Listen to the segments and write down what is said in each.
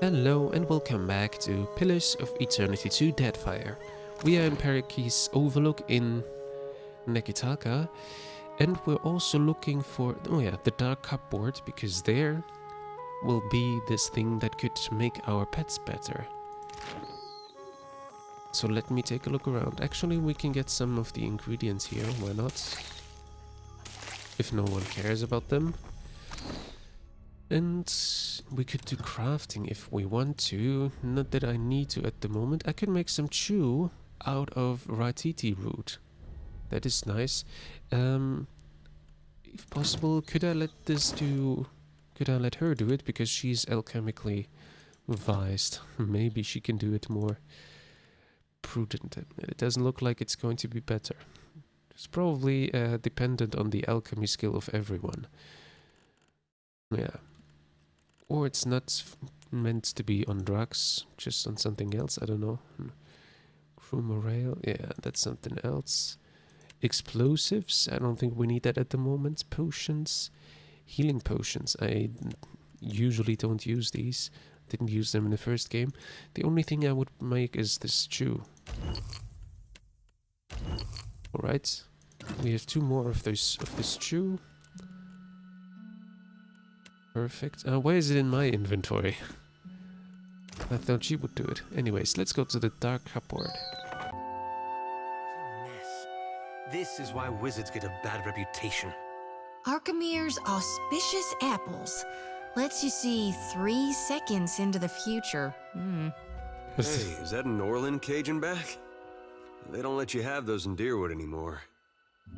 Hello and welcome back to Pillars of Eternity 2 Deadfire. We are in Parake's Overlook in Nekitaka, and we're also looking for, the Dark Cupboard, because there will be this thing that could make our pets better. So let me take a look around. Actually, we can get some of the ingredients here, why not? If no one cares about them. And we could do crafting if we want to. Not that I need to at the moment. I could make some chew out of Raititi root. That is nice. If possible, could I let her do it? Because she's alchemically vised. Maybe she can do it more prudent. It doesn't look like it's going to be better. It's probably dependent on the alchemy skill of everyone. Yeah. Or it's not meant to be on drugs, just on something else, I don't know. Crew morale, yeah, that's something else. Explosives, I don't think we need that at the moment. Potions, healing potions, I usually don't use these. Didn't use them in the first game. The only thing I would make is this stew. Alright, we have 2 more of this stew. Perfect. Why is it in my inventory? I thought she would do it. Anyways, let's go to the Dark Cupboard. Mess. This is why wizards get a bad reputation. Archimere's auspicious apples lets you see 3 seconds into the future. Hey, is that an Orlin Cajun back? They don't let you have those in Deerwood anymore.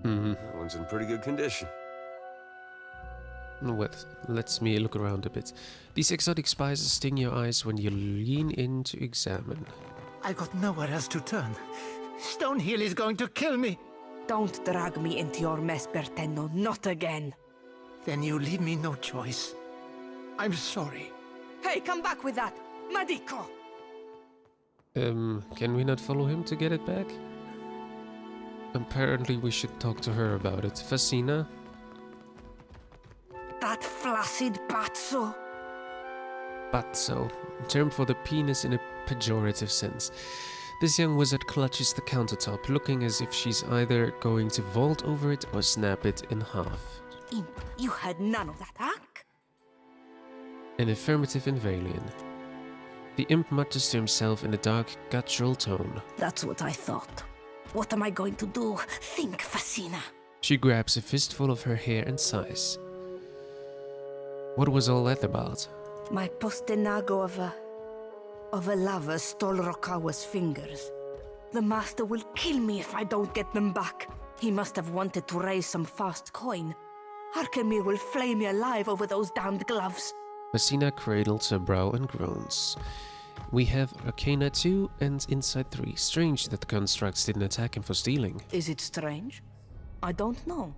That one's in pretty good condition. What? Let's me look around a bit. These exotic spices sting your eyes when you lean in to examine. I got nowhere else to turn. Stonehill is going to kill me. Don't drag me into your mess, Berteno. Not again. Then you leave me no choice. I'm sorry. Hey, come back with that. Medico! Can we not follow him to get it back? Apparently we should talk to her about it. Fascina? That flaccid pazzo. Pazzo, a term for the penis in a pejorative sense. This young wizard clutches the countertop, looking as if she's either going to vault over it or snap it in half. Imp, you had none of that, huh? An affirmative in Valian. The imp mutters to himself in a dark, guttural tone. That's what I thought. What am I going to do? Think, Fascina. She grabs a fistful of her hair and sighs. What was all that about? My postenago of a lover stole Rokawa's fingers. The master will kill me if I don't get them back. He must have wanted to raise some fast coin. Arkemir will flay me alive over those damned gloves. Fascina cradles her brow and groans. We have Arcana 2 and Insight 3. Strange that the constructs didn't attack him for stealing. Is it strange? I don't know.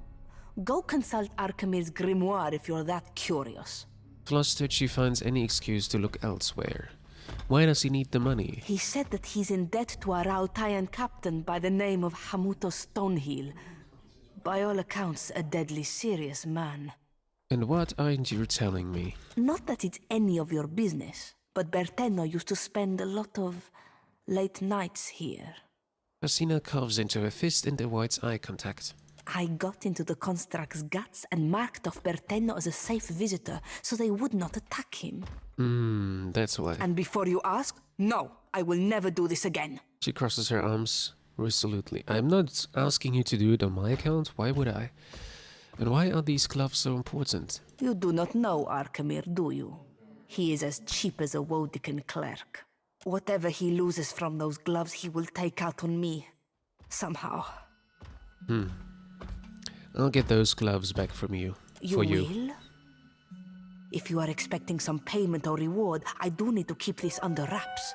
Go consult Archimede's grimoire if you're that curious. Flustered, she finds any excuse to look elsewhere. Why does he need the money? He said that he's in debt to a Rautayan captain by the name of Hamuto Stonehill. By all accounts, a deadly serious man. And what aren't you telling me? Not that it's any of your business, but Berteno used to spend a lot of late nights here. Fascina carves into her fist and avoids eye contact. I got into the construct's guts and marked off Berteno as a safe visitor so they would not attack him. That's why. And before you ask, no, I will never do this again. She crosses her arms resolutely. I'm not asking you to do it on my account. Why would I? And why are these gloves so important? You do not know Arkemir, do you? He is as cheap as a Wodican clerk. Whatever he loses from those gloves, he will take out on me. Somehow. I'll get those gloves back from you. You will? If you are expecting some payment or reward, I do need to keep this under wraps.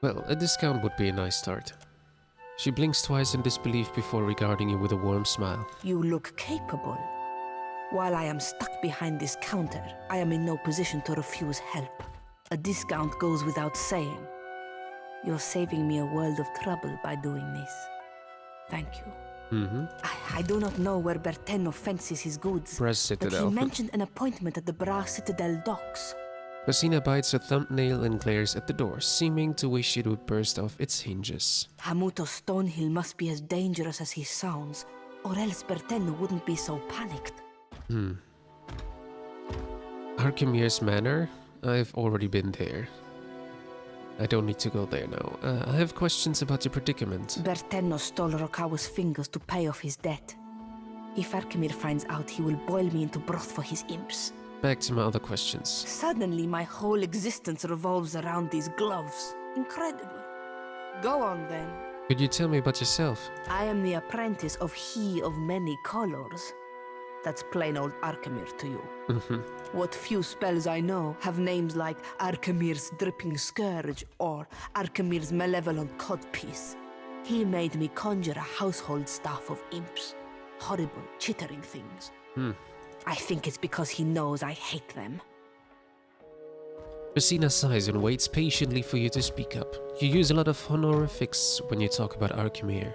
Well, a discount would be a nice start. She blinks twice in disbelief before regarding you with a warm smile. You look capable. While I am stuck behind this counter, I am in no position to refuse help. A discount goes without saying. You're saving me a world of trouble by doing this. Thank you. I do not know where Bertenno fences his goods, Brass but he Citadel. mentioned an appointment at the Brass Citadel docks. Messina bites her thumbnail and glares at the door, seeming to wish it would burst off its hinges. Hamuto Stonehill must be as dangerous as he sounds, or else Bertenno wouldn't be so panicked. Archimere's Manor? I've already been there. I don't need to go there now. I have questions about your predicament. Bertenno stole Rokawa's fingers to pay off his debt. If Arkemir finds out, he will boil me into broth for his imps. Back to my other questions. Suddenly, my whole existence revolves around these gloves. Incredible. Go on, then. Could you tell me about yourself? I am the apprentice of He of Many Colors. That's plain old Arkemir to you. What few spells I know have names like Arkemir's Dripping Scourge or Arkemir's Malevolent Codpiece. He made me conjure a household staff of imps. Horrible, chittering things. I think it's because he knows I hate them. Messina sighs and waits patiently for you to speak up. You use a lot of honorifics when you talk about Arkemir.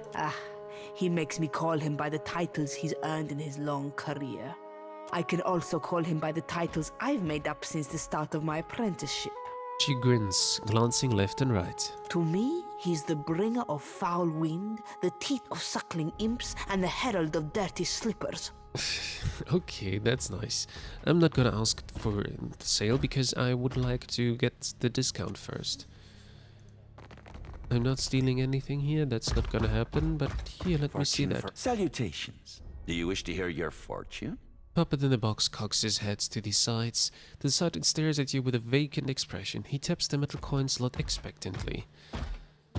He makes me call him by the titles he's earned in his long career. I can also call him by the titles I've made up since the start of my apprenticeship. She grins, glancing left and right. To me, he's the bringer of foul wind, the teeth of suckling imps, and the herald of dirty slippers. Okay, that's nice. I'm not gonna ask for the sale because I would like to get the discount first. I'm not stealing anything here, that's not gonna happen, but here, let me see that. Salutations. Do you wish to hear your fortune? Puppet in the box cocks his head to the sides. The sergeant stares at you with a vacant expression. He taps the metal coin slot expectantly.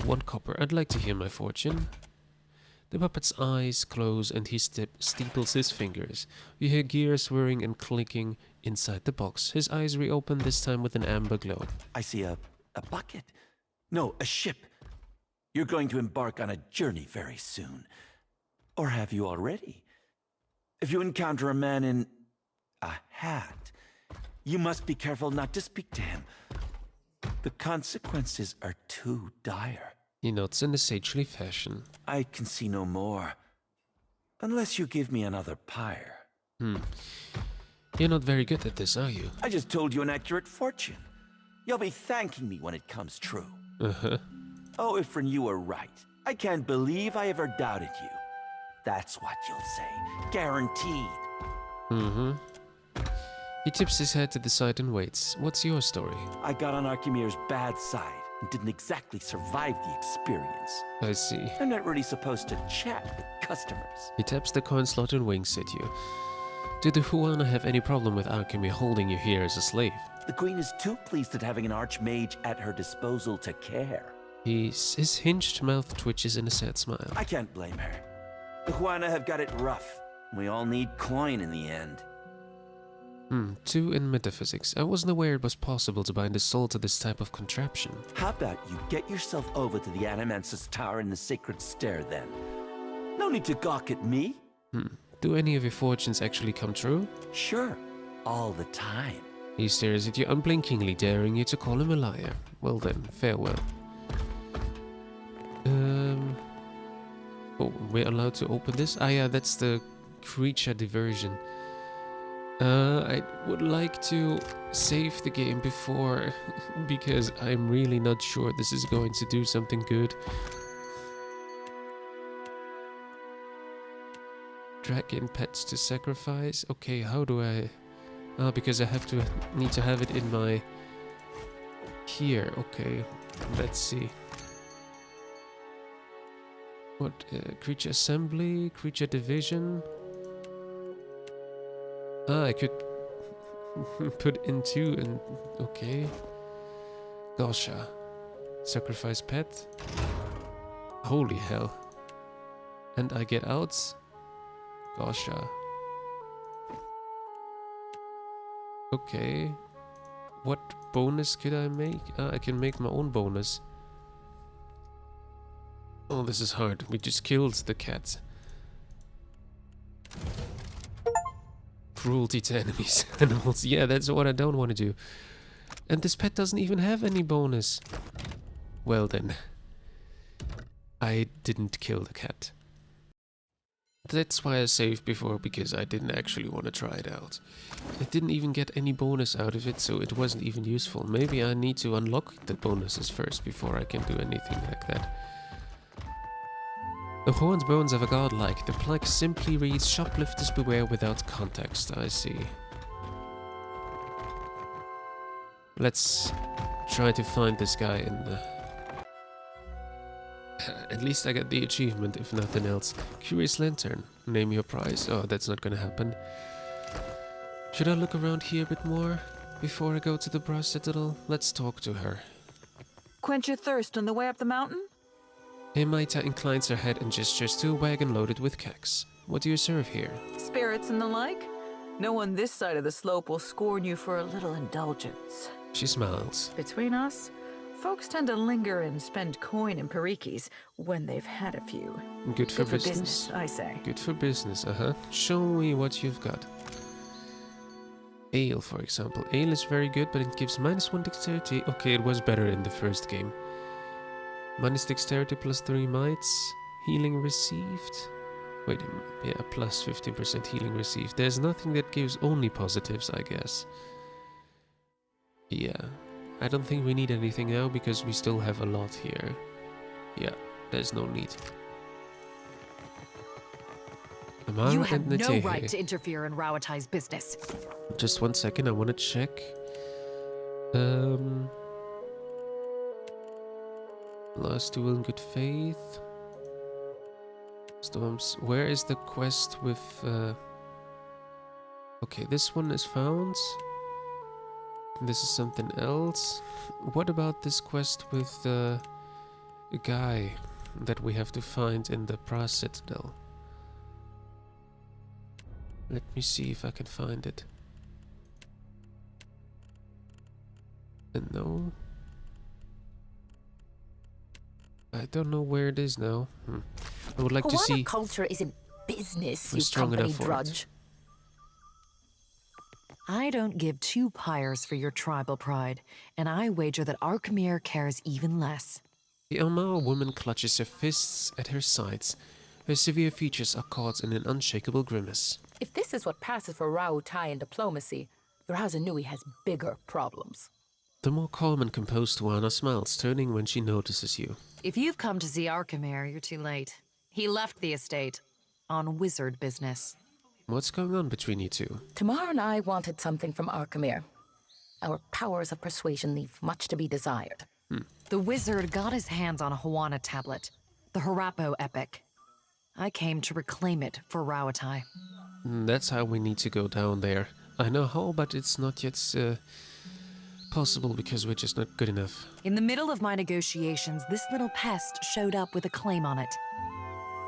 1 copper. I'd like to hear my fortune. The puppet's eyes close and he steeples his fingers. You hear gears whirring and clicking inside the box. His eyes reopen, this time with an amber glow. I see a bucket. No, a ship. You're going to embark on a journey very soon. Or have you already? If you encounter a man in a hat, you must be careful not to speak to him. The consequences are too dire. He nods in a sagely fashion. I can see no more. Unless you give me another pyre. You're not very good at this, are you? I just told you an accurate fortune. You'll be thanking me when it comes true. Oh, Ifrin, you were right. I can't believe I ever doubted you. That's what you'll say. Guaranteed. He tips his head to the side and waits. What's your story? I got on Archimere's bad side and didn't exactly survive the experience. I see. I'm not really supposed to chat with customers. He taps the coin slot and winks at you. Do the Huana have any problem with Arkemir holding you here as a slave? The queen is too pleased at having an archmage at her disposal to care. His hinged mouth twitches in a sad smile. I can't blame her. The Huana have got it rough. We all need coin in the end. 2 in metaphysics. I wasn't aware it was possible to bind a soul to this type of contraption. How about you get yourself over to the Animance's Tower in the Sacred Stair then? No need to gawk at me. Do any of your fortunes actually come true? Sure, all the time. He stares at you unblinkingly, daring you to call him a liar. Well then, farewell. Oh, we're allowed to open this? Ah yeah, that's the creature diversion. I would like to save the game before, because I'm really not sure this is going to do something good. Dragon pets to sacrifice? Okay, how do I... because I need to have it in my... Here, okay. Let's see. What, creature assembly, creature division? I could put in 2 and... Okay. Gosha. Sacrifice pet. Holy hell. And I get outs. Gosha. Okay. What bonus could I make? I can make my own bonus. Oh, this is hard. We just killed the cat. Cruelty to enemies. Animals. Yeah, that's what I don't want to do. And this pet doesn't even have any bonus. Well then. I didn't kill the cat. That's why I saved before, because I didn't actually want to try it out. I didn't even get any bonus out of it, so it wasn't even useful. Maybe I need to unlock the bonuses first before I can do anything like that. The horns bones of a godlike. The plaque simply reads shoplifters beware without context. I see. Let's try to find this guy in the... At least I got the achievement, if nothing else. Curious Lantern. Name your prize. Oh, that's not gonna happen. Should I look around here a bit more before I go to the brass citadel? Let's talk to her. Quench your thirst on the way up the mountain? Emaita inclines her head and gestures to a wagon loaded with kegs. What do you serve here? Spirits and the like? No one this side of the slope will scorn you for a little indulgence. She smiles. Between us, folks tend to linger and spend coin in parikis when they've had a few. Good for Good business. I say. Good for business, Show me what you've got. Ale, for example. Ale is very good, but it gives -1 dexterity. Okay, it was better in the first game. Minus dexterity plus 3 mites. Healing received. Wait, yeah, plus 15% healing received. There's nothing that gives only positives, I guess. Yeah. I don't think we need anything now because we still have a lot here. Yeah, there's no need. Amara You have and no Tekēhu. right to interfere in Rauatai's business. Just 1 second, I want to check. Last duel in good faith. Storms. Where is the quest with... Okay, this one is found. This is something else. What about this quest with a guy that we have to find in the brass citadel? Let me see if I can find it. No. I don't know where it is now. I would like to see... culture isn't business, We're you strong company enough for it. drudge. I don't give 2 pyres for your tribal pride, and I wager that Arkemir cares even less. The Almara woman clutches her fists at her sides. Her severe features are caught in an unshakable grimace. If this is what passes for Rauatai in diplomacy, Urazenui has bigger problems. The more calm and composed Tuana smiles, turning when she notices you. If you've come to see Arkemir, you're too late. He left the estate on wizard business. What's going on between you two? Tamar and I wanted something from Arkemir. Our powers of persuasion leave much to be desired. The wizard got his hands on a Huana tablet, the Harapo epic. I came to reclaim it for Rauatai. That's how we need to go down there. I know how, but it's not yet possible because we're just not good enough. In the middle of my negotiations, this little pest showed up with a claim on it.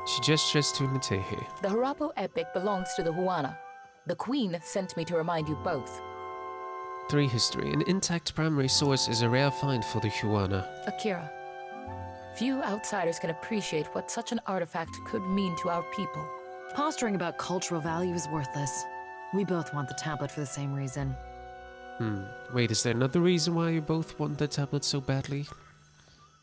She gestures to Tekēhu. The Harapo epic belongs to the Huana. The Queen sent me to remind you both. 3 history. An intact primary source is a rare find for the Huana. Akira, few outsiders can appreciate what such an artifact could mean to our people. Posturing about cultural value is worthless. We both want the tablet for the same reason. Wait, is there another reason why you both want the tablet so badly?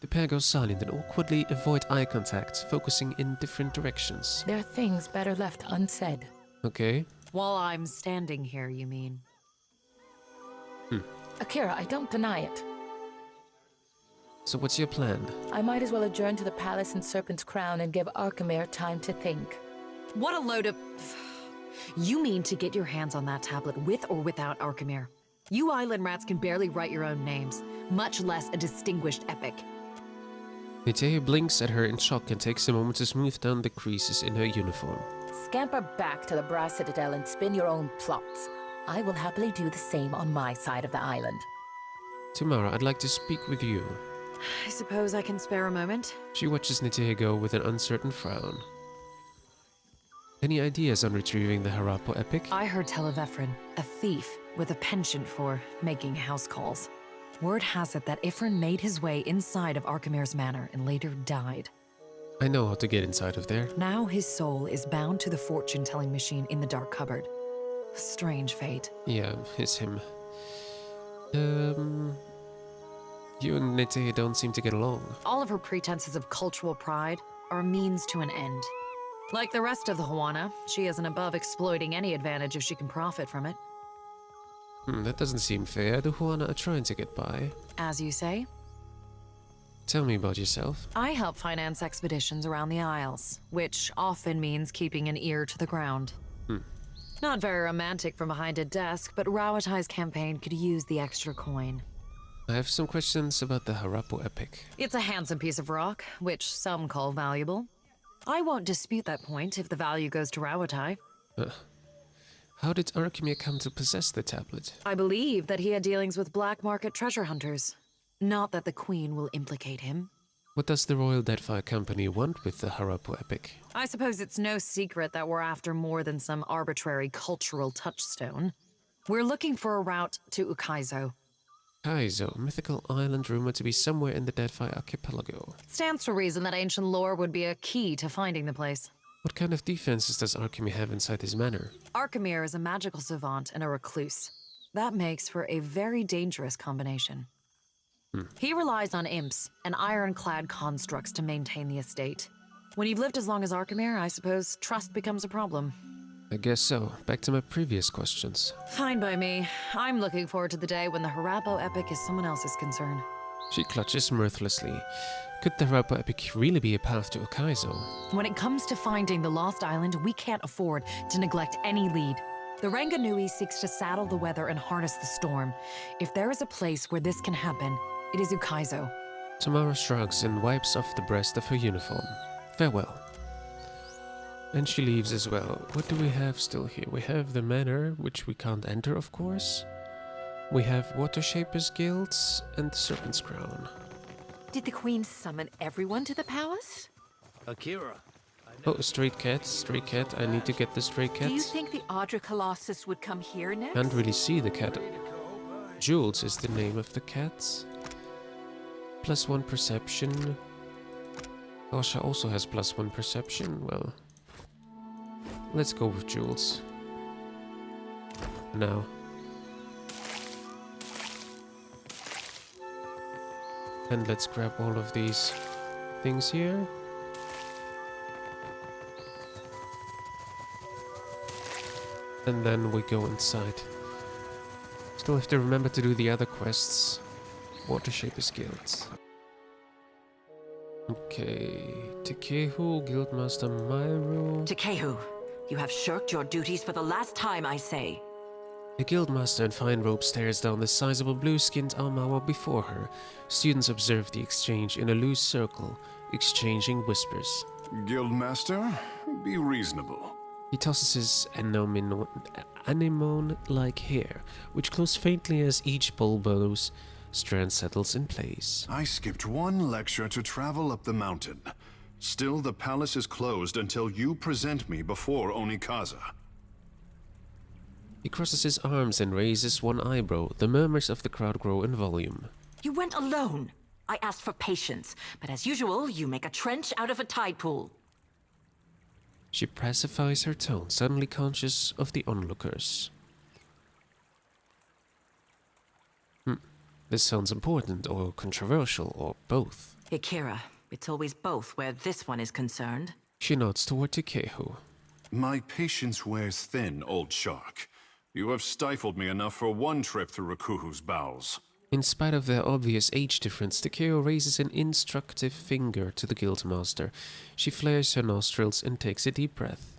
The pair go silent and awkwardly avoid eye contact, focusing in different directions. There are things better left unsaid. Okay. While I'm standing here, you mean? Akira, I don't deny it. So what's your plan? I might as well adjourn to the palace in Serpent's Crown and give Arkemir time to think. What a load of... You mean to get your hands on that tablet with or without Arkemir? You island rats can barely write your own names, much less a distinguished epic. Tekēhu blinks at her in shock and takes a moment to smooth down the creases in her uniform. Scamper back to the Brass Citadel and spin your own plots. I will happily do the same on my side of the island. Tamara, I'd like to speak with you. I suppose I can spare a moment. She watches Tekēhu go with an uncertain frown. Any ideas on retrieving the Harapo epic? I heard tell of Ephron, a thief with a penchant for making house calls. Word has it that Ephron made his way inside of Arkemir's manor and later died. I know how to get inside of there. Now his soul is bound to the fortune-telling machine in the dark cupboard. Strange fate. Yeah, it's him. You and Tekēhu don't seem to get along. All of her pretenses of cultural pride are a means to an end. Like the rest of the Huana, she isn't above exploiting any advantage if she can profit from it. That doesn't seem fair. The Huana are trying to get by. As you say, Tell me about yourself. I help finance expeditions around the Isles, which often means keeping an ear to the ground. Not very romantic from behind a desk, but Rawatai's campaign could use the extra coin. I have some questions about the Harapo epic. It's a handsome piece of rock, which some call valuable. I won't dispute that point if the value goes to Rawatai. How did Arkemir come to possess the tablet? I believe that he had dealings with black market treasure hunters. Not that the Queen will implicate him. What does the Royal Deadfire Company want with the Harapo epic? I suppose it's no secret that we're after more than some arbitrary cultural touchstone. We're looking for a route to Ukaizo. Kaizo, mythical island rumored to be somewhere in the Deadfire archipelago. Stands to reason that ancient lore would be a key to finding the place. What kind of defenses does Arkemir have inside his manor? Arkemir is a magical savant and a recluse. That makes for a very dangerous combination. He relies on imps and ironclad constructs to maintain the estate. When you've lived as long as Arkemir, I suppose trust becomes a problem. I guess so. Back to my previous questions. Fine by me. I'm looking forward to the day when the Harapo epic is someone else's concern. She clutches mirthlessly. Could the Harapo epic really be a path to Ukaizo? When it comes to finding the Lost Island, we can't afford to neglect any lead. The Ranganui seeks to saddle the weather and harness the storm. If there is a place where this can happen, it is Ukaizo. Tamara shrugs and wipes off the breast of her uniform. Farewell. And she leaves as well. What do we have still here? We have the manor, which we can't enter, of course. We have Water Shapers Guilds and the Serpent's Crown. Did the Queen summon everyone to the palace? Akira. Oh, stray cat, stray cat. I need to get the stray cat. Do you think the Audra Colossus would come here next? Can't really see the cat. Jules is the name of the cat. +1 perception. Asha also has +1 perception. Well, let's go with Jules. Now. And let's grab all of these things here. And then we go inside. Still have to remember to do the other quests. Water Shapers Guilds. Okay. Tekēhu, Guildmaster Myro. Tekēhu, you have shirked your duties for the last time, I say. The Guildmaster in fine robe stares down the sizable blue-skinned Almawa before her. Students observe the exchange in a loose circle, exchanging whispers. Guildmaster, be reasonable. He tosses his anemone-like hair, which glows faintly as each bulbous strand settles in place. I skipped one lecture to travel up the mountain. Still, the palace is closed until you present me before Onikaza. He crosses his arms and raises one eyebrow. The murmurs of the crowd grow in volume. You went alone. I asked for patience, but as usual, you make a trench out of a tide pool. She pacifies her tone, suddenly conscious of the onlookers. This sounds important, or controversial, or both. Akira, it's always both where this one is concerned. She nods toward Tekēhu. My patience wears thin, old shark. You have stifled me enough for one trip through Rakuhu's bowels. In spite of their obvious age difference, Tekēhu raises an instructive finger to the Guildmaster. She flares her nostrils and takes a deep breath.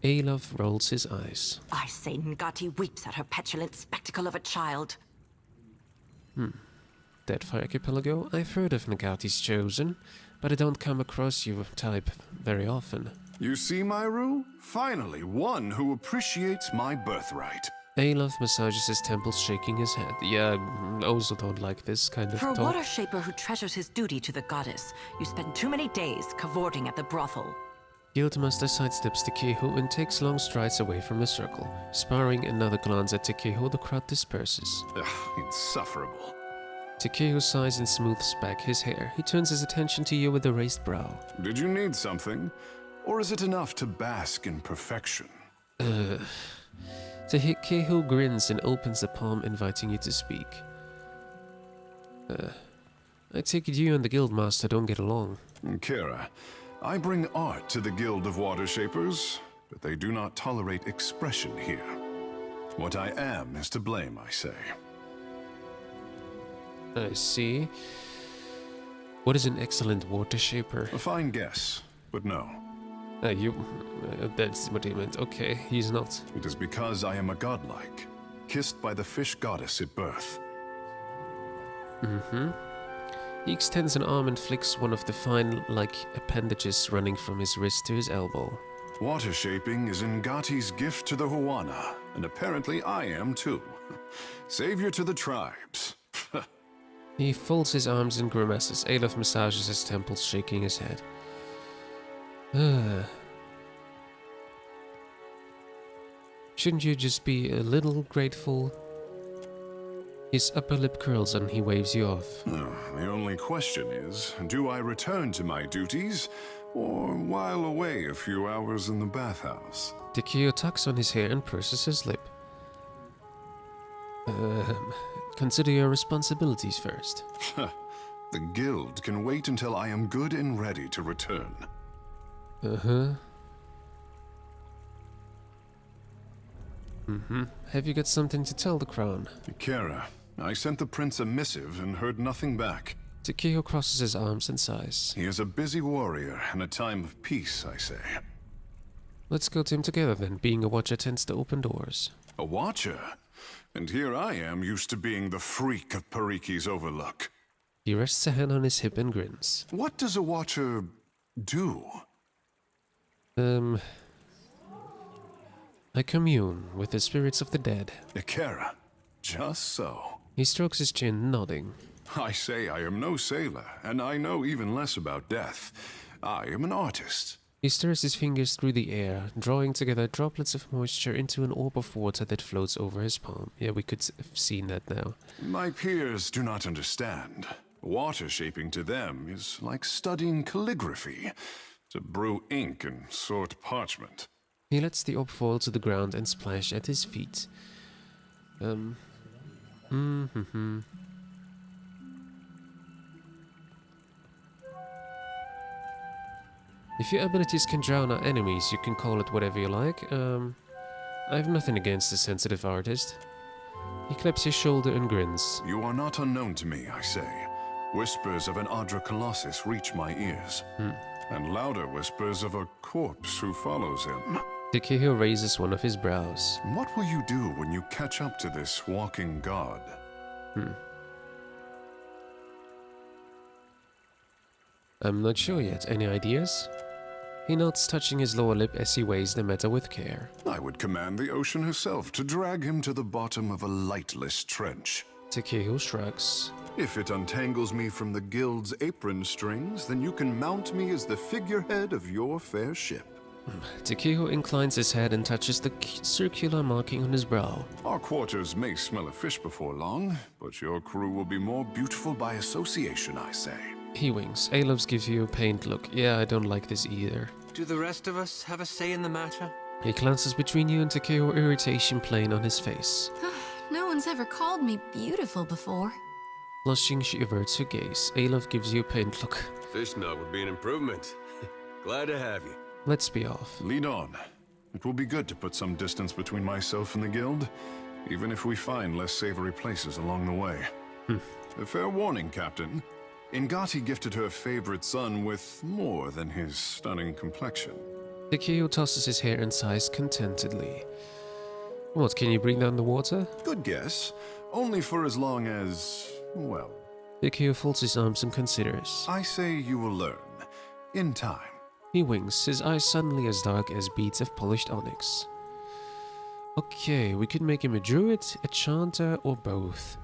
Alof rolls his eyes. I say Ngati weeps at her petulant spectacle of a child. Deadfire Archipelago? I've heard of Ngati's Chosen, but I don't come across your type very often. You see, Myru? Finally, one who appreciates my birthright. Alof massages his temples, shaking his head. Yeah, I also don't like this kind of For a talk. water shaper who treasures his duty to the goddess, you spend too many days cavorting at the brothel. Guildmaster sidesteps Tekēhu and takes long strides away from the circle. Sparring another glance at Tekēhu, the crowd disperses. Ugh, insufferable. Tekēhu sighs and smooths back his hair. He turns his attention to you with a raised brow. Did you need something? Or is it enough to bask in perfection? Tekēhu grins and opens the palm, inviting you to speak. I take it you and the Guildmaster don't get along. Kira, I bring art to the Guild of Water Shapers, but they do not tolerate expression here. What I am is to blame, I say. I see. What is an excellent water shaper? A fine guess, but no. That's what he meant. Okay, he's not. It is because I am a godlike, kissed by the fish goddess at birth. He extends an arm and flicks one of the fine-like appendages running from his wrist to his elbow. Water shaping is Ngati's gift to the Huana, and apparently I am too. Savior to the tribes. He folds his arms and grimaces. Alof massages his temples, shaking his head. Shouldn't you just be a little grateful? His upper lip curls and he waves you off. The only question is, do I return to my duties, or while away a few hours in the bathhouse? Tekēhu tucks on his hair and purses his lip. Consider your responsibilities first. The guild can wait until I am good and ready to return. Have you got something to tell the crown? Kara, I sent the prince a missive and heard nothing back. Tekēhu crosses his arms and sighs. He is a busy warrior in a time of peace, I say. Let's go to him together then. Being a watcher tends to open doors. A watcher? And here I am, used to being the freak of Pariki's overlook. He rests a hand on his hip and grins. What does a watcher do? I commune with the spirits of the dead. Ikera, just so. He strokes his chin, nodding. I say I am no sailor, and I know even less about death. I am an artist. He stirs his fingers through the air, drawing together droplets of moisture into an orb of water that floats over his palm. Yeah, we could have seen that now. My peers do not understand. Water shaping to them is like studying calligraphy, to brew ink and sort parchment. He lets the orb fall to the ground and splash at his feet. If your abilities can drown our enemies, you can call it whatever you like. I have nothing against the sensitive artist. He claps his shoulder and grins. You are not unknown to me, I say. Whispers of an Adra Colossus reach my ears, and louder whispers of a corpse who follows him. Tekēhu raises one of his brows. What will you do when you catch up to this walking god? I'm not sure yet. Any ideas? He nods, touching his lower lip as he weighs the matter with care. I would command the ocean herself to drag him to the bottom of a lightless trench. Tekēhu shrugs. If it untangles me from the guild's apron strings, then you can mount me as the figurehead of your fair ship. Tekēhu inclines his head and touches the circular marking on his brow. Our quarters may smell of fish before long, but your crew will be more beautiful by association, I say. He winks. Alofs gives you a pained look. Yeah, I don't like this either. Do the rest of us have a say in the matter? He glances between you and Tekēhu, irritation plain on his face. No one's ever called me beautiful before. Blushing, she averts her gaze. Alof gives you a pained look. Fish smell would be an improvement. Glad to have you. Let's be off. Lead on. It will be good to put some distance between myself and the guild, even if we find less savory places along the way. A fair warning, Captain. Ngati gifted her favorite son with more than his stunning complexion. Tekēhu tosses his hair and sighs contentedly. What, can you bring down the water? Good guess. Only for as long as, well... Tekēhu folds his arms and considers. I say you will learn. In time. He winks, his eyes suddenly as dark as beads of polished onyx. Okay, we could make him a druid, a chanter, or both.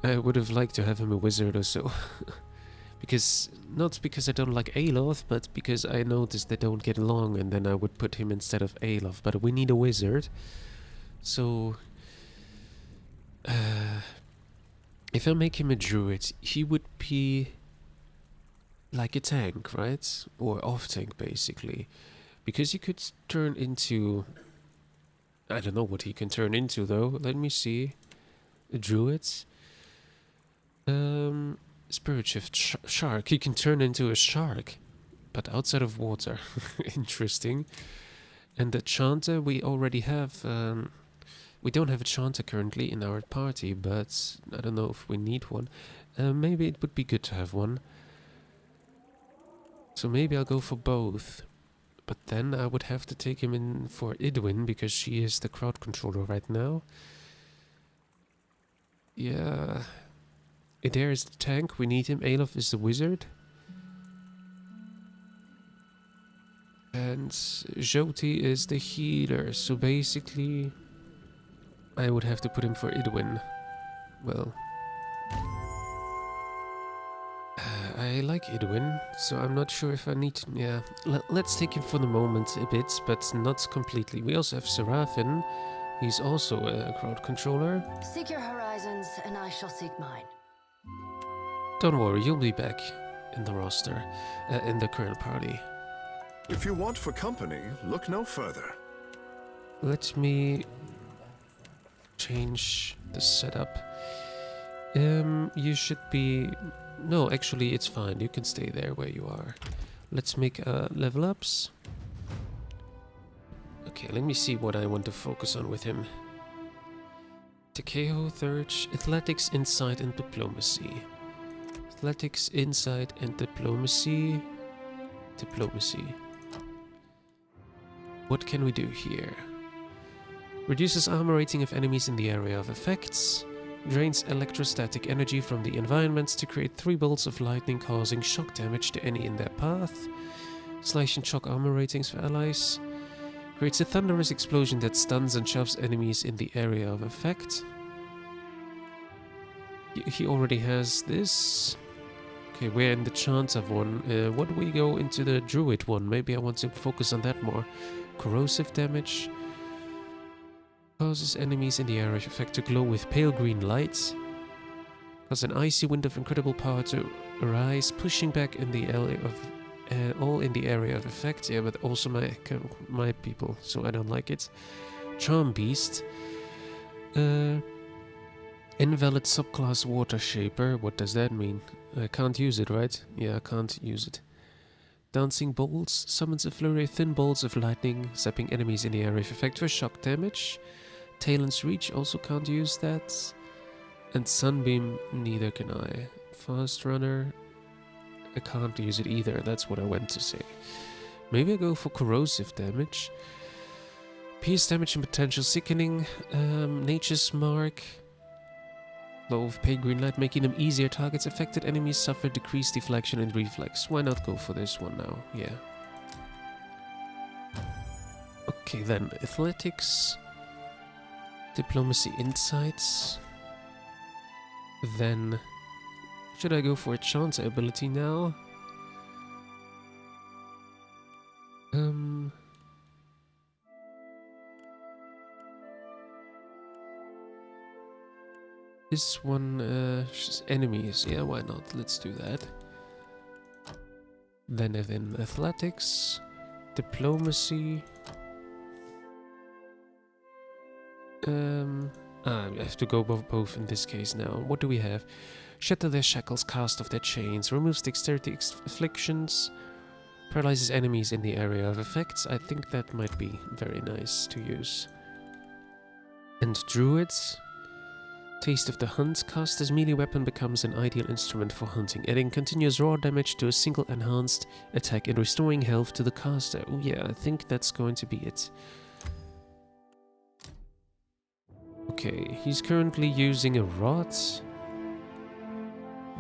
I would have liked to have him a wizard or so. Not because I don't like Alof, but because I noticed they don't get along, and then I would put him instead of Alof. But we need a wizard. So... if I make him a druid, he would be... like a tank, right? Or off-tank, basically. Because he could turn into... I don't know what he can turn into, though. Let me see. A druid? Spirit shift shark. He can turn into a shark. but outside of water. Interesting. And the chanter we already have. We don't have a chanter currently in our party, but I don't know if we need one. Maybe it would be good to have one. So maybe I'll go for both. But then I would have to take him in for Idwin, because she is the crowd controller right now. Yeah. Adair is the tank, we need him. Alof is the wizard. And Joti is the healer, so basically I would have to put him for Idwin. Well, I like Idwin, so I'm not sure if I need to... Yeah, let's take him for the moment a bit, but not completely. We also have Seraphin. He's also a crowd controller. Seek your horizons, and I shall seek mine. Don't worry, you'll be back in the roster, in the current party. If you want for company, look no further. Let me change the setup. You should be... No, actually, it's fine. You can stay there where you are. Let's make level ups. Okay, let me see what I want to focus on with him. Tekēhu, third. Athletics, Insight, and Diplomacy. Athletics, Insight, and Diplomacy. Diplomacy. What can we do here? Reduces armor rating of enemies in the area of effects. Drains electrostatic energy from the environment to create 3 bolts of lightning, causing shock damage to any in their path. Slash and shock armor ratings for allies. Creates a thunderous explosion that stuns and shoves enemies in the area of effect. He already has this. Okay, we're in the Chanter one. What do we go into the Druid one? Maybe I want to focus on that more. Corrosive damage. Causes enemies in the area of effect to glow with pale green light. Cause an icy wind of incredible power to arise, pushing back in the area of all in the area of effect. Yeah, but also my people, so I don't like it. Charm Beast. Invalid subclass Water Shaper. What does that mean? I can't use it, right? Yeah, I can't use it. Dancing Bolts summons a flurry of thin bolts of lightning, zapping enemies in the area of effect for shock damage. Talon's Reach, also can't use that. And Sunbeam, neither can I. Fast Runner, I can't use it either, that's what I went to say. Maybe I go for corrosive damage. Pierce damage and potential sickening. Nature's Mark. Glow of pale green light, making them easier targets. Affected enemies suffer decreased deflection and reflex. Why not go for this one now? Yeah. Okay then, Athletics. Diplomacy, Insights. Then, should I go for a Chanter ability now? This one, enemies. Yeah, why not? Let's do that. Then in Athletics, Diplomacy. I have to go both in this case now. What do we have? Shatter their shackles, cast off their chains, removes dexterity afflictions, paralyzes enemies in the area of effects. I think that might be very nice to use. And Druids. Taste of the Hunt. Cast as melee weapon becomes an ideal instrument for hunting, adding continuous raw damage to a single enhanced attack and restoring health to the caster. Oh yeah, I think that's going to be it. Okay, he's currently using a rod,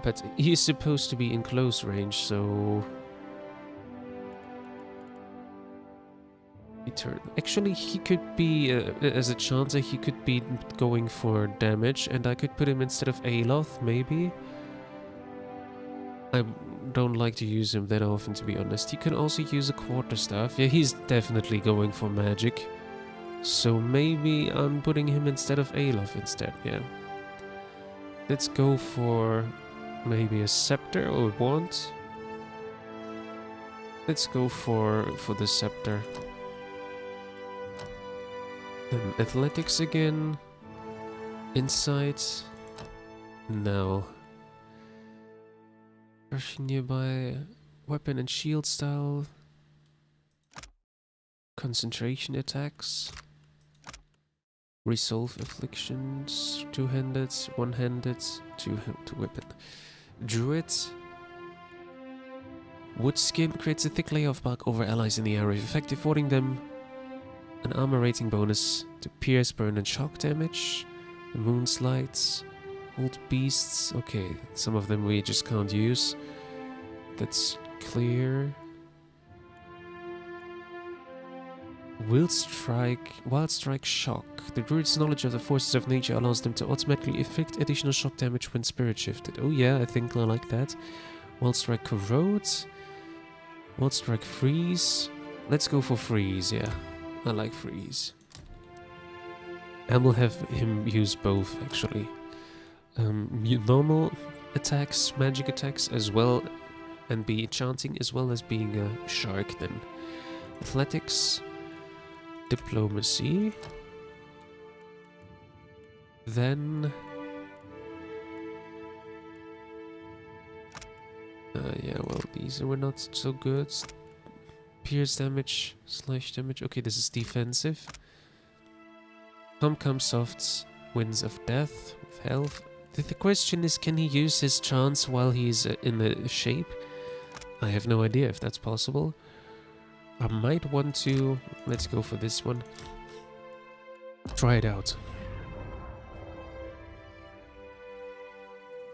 but he's supposed to be in close range, so... Actually, he could be, as a chancer, he could be going for damage, and I could put him instead of Aloth, maybe? I don't like to use him that often, to be honest. He can also use a quarterstaff. Yeah, he's definitely going for magic. So maybe I'm putting him instead of Aloth instead, yeah. Let's go for maybe a scepter or wand. Let's go for the scepter. Then athletics again. Insight. No. Rushing nearby. weapon and shield style. Concentration attacks. Resolve afflictions. Two-handed, one-handed, two weapon. Druid. Wood skin creates a thick layer of bark over allies in the area, effective affording them an armor rating bonus to pierce, burn, and shock damage. The moonslides. Old beasts. Okay, some of them we just can't use. That's clear. Wild Strike Shock. The druid's knowledge of the forces of nature allows them to automatically inflict additional shock damage when spirit shifted. Oh yeah, I think I like that. Wild Strike Corrode. Wild Strike Freeze. Let's go for Freeze, yeah. I like Freeze. And we'll have him use both, actually. Normal attacks, magic attacks as well, and be chanting as well as being a shark then. Athletics. Diplomacy. Then... yeah, well, these were not so good. Pierce damage, slash damage. Okay, this is defensive. Come softs, Winds of Death, with health. The question is, can he use his chance while he's in the shape? I have no idea if that's possible. I might want to... Let's go for this one. Try it out.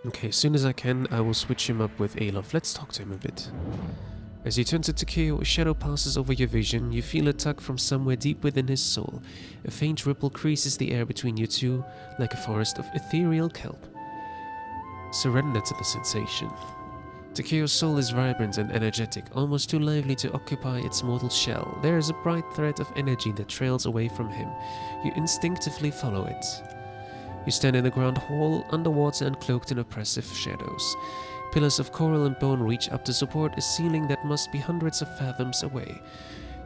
Okay, as soon as I can, I will switch him up with Alof. Let's talk to him a bit. As you turn to Tekēhu, a shadow passes over your vision. You feel a tug from somewhere deep within his soul. A faint ripple creases the air between you two, like a forest of ethereal kelp. Surrender to the sensation. Tekēhu's soul is vibrant and energetic, almost too lively to occupy its mortal shell. There is a bright thread of energy that trails away from him. You instinctively follow it. You stand in the grand hall, underwater and cloaked in oppressive shadows. Pillars of coral and bone reach up to support a ceiling that must be hundreds of fathoms away.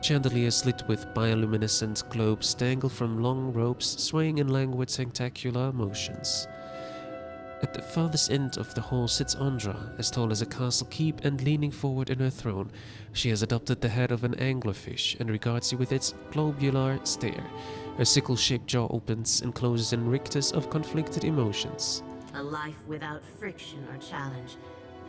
Chandeliers lit with bioluminescent globes dangle from long ropes, swaying in languid tentacular motions. At the farthest end of the hall sits Andra, as tall as a castle keep and leaning forward in her throne. She has adopted the head of an anglerfish and regards you with its globular stare. Her sickle-shaped jaw opens and closes in rictus of conflicted emotions. A life without friction or challenge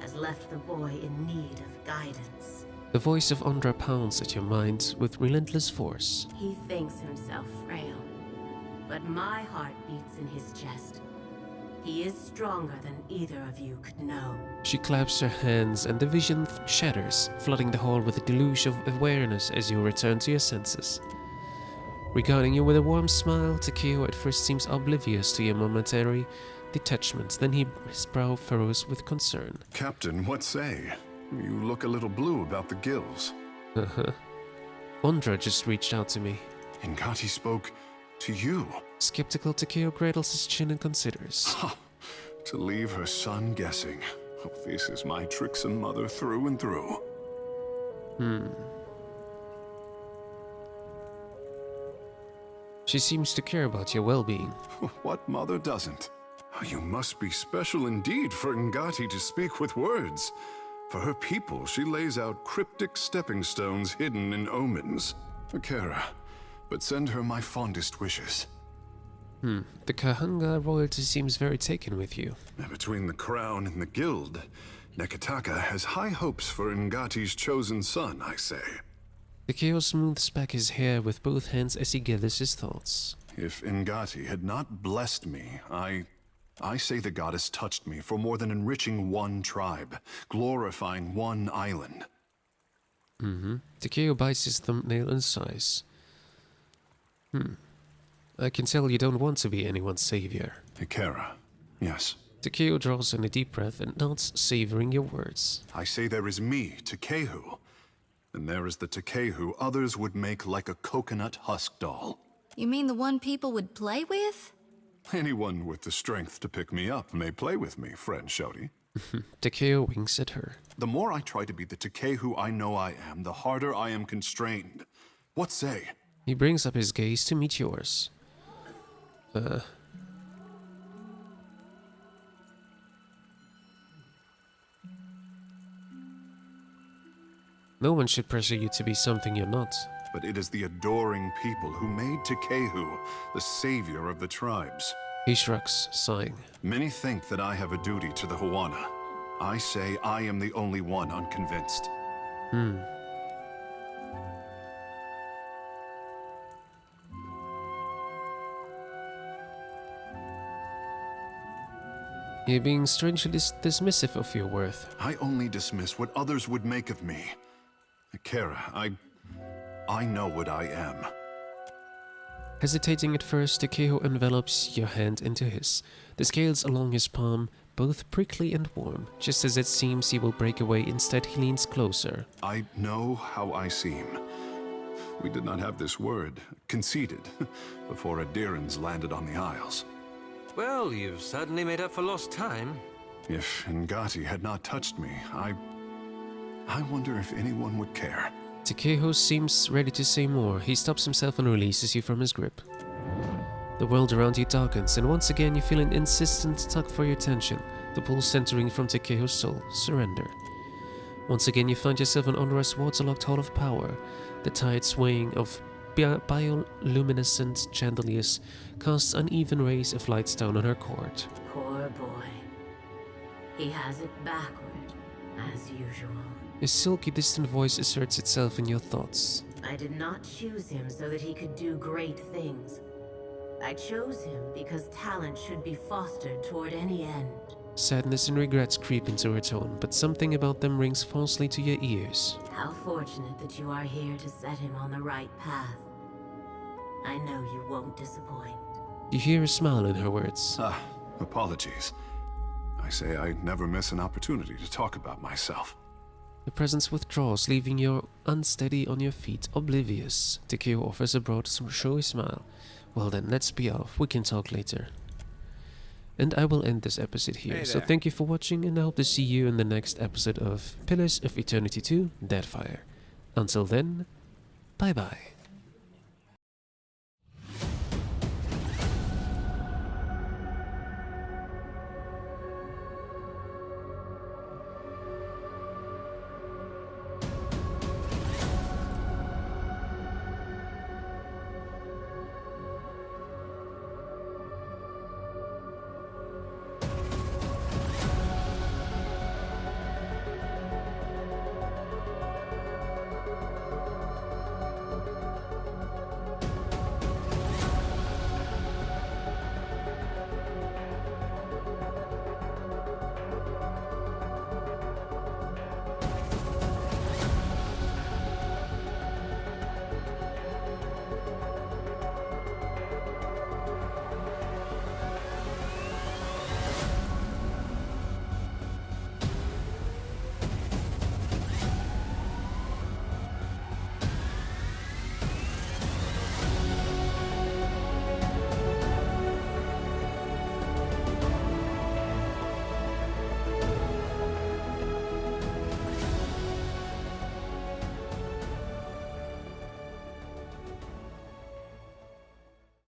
has left the boy in need of guidance. The voice of Andra pounds at your mind with relentless force. He thinks himself frail, but my heart beats in his chest. He is stronger than either of you could know. She claps her hands and the vision shatters, flooding the hall with a deluge of awareness as you return to your senses. Regarding you with a warm smile, Tekēhu at first seems oblivious to your momentary detachment, then his brow furrows with concern. Captain, what say? You look a little blue about the gills. Andra just reached out to me. Ingati spoke to you. Skeptical, Tekēhu cradles his chin and considers. To leave her son guessing. Oh, this is my tricksome mother through and through. She seems to care about your well-being. What mother doesn't? You must be special indeed for Ingati to speak with words. For her people, she lays out cryptic stepping stones hidden in omens. Akera, but send her my fondest wishes. The Kahanga royalty seems very taken with you. Between the crown and the guild, Nekataka has high hopes for Ngati's chosen son, I say. Tekēhu smooths back his hair with both hands as he gathers his thoughts. If Ngati had not blessed me, I say the goddess touched me for more than enriching one tribe, glorifying one island. Tekēhu bites his thumbnail and sighs. I can tell you don't want to be anyone's savior. Akera, yes. Tekēhu draws in a deep breath and nods, savoring your words. I say there is me, Tekēhu, and there is the Tekēhu others would make like a coconut husk doll. You mean the one people would play with? Anyone with the strength to pick me up may play with me, friend Shouty. Tekēhu winks at her. The more I try to be the Tekēhu I know I am, the harder I am constrained. What say? He brings up his gaze to meet yours. No one should pressure you to be something you're not. But it is the adoring people who made Tekēhu the savior of the tribes. He shrugs, sighing. Many think that I have a duty to the Huana. I say I am the only one unconvinced. You're being strangely dismissive of your worth. I only dismiss what others would make of me. Kara, I know what I am. Hesitating at first, Tekēhu envelops your hand into his. The scales along his palm, both prickly and warm. Just as it seems he will break away, instead he leans closer. I know how I seem. We did not have this word, conceded, before Adirans landed on the Isles. Well, you've certainly made up for lost time. If Ngati had not touched me, I wonder if anyone would care. Tekēhu seems ready to say more. He stops himself and releases you from his grip. The world around you darkens, and once again you feel an insistent tug for your attention, the pull centering from Tekēhu's soul. Surrender. Once again you find yourself in Onra's waterlogged hall of power. The tide swaying of bioluminescent chandeliers casts uneven rays of light down on her court. Poor boy. He has it backward, as usual. A silky distant voice asserts itself in your thoughts. I did not choose him so that he could do great things. I chose him because talent should be fostered toward any end. Sadness and regrets creep into her tone, but something about them rings falsely to your ears. How fortunate that you are here to set him on the right path. I know you won't disappoint. You hear a smile in her words. Apologies. I say I never miss an opportunity to talk about myself. The presence withdraws, leaving you unsteady on your feet, oblivious. Tekēhu offers a broad, showy smile. Well then, let's be off. We can talk later. And I will end this episode here. So thank you for watching, and I hope to see you in the next episode of Pillars of Eternity 2: Deadfire. Until then, bye bye.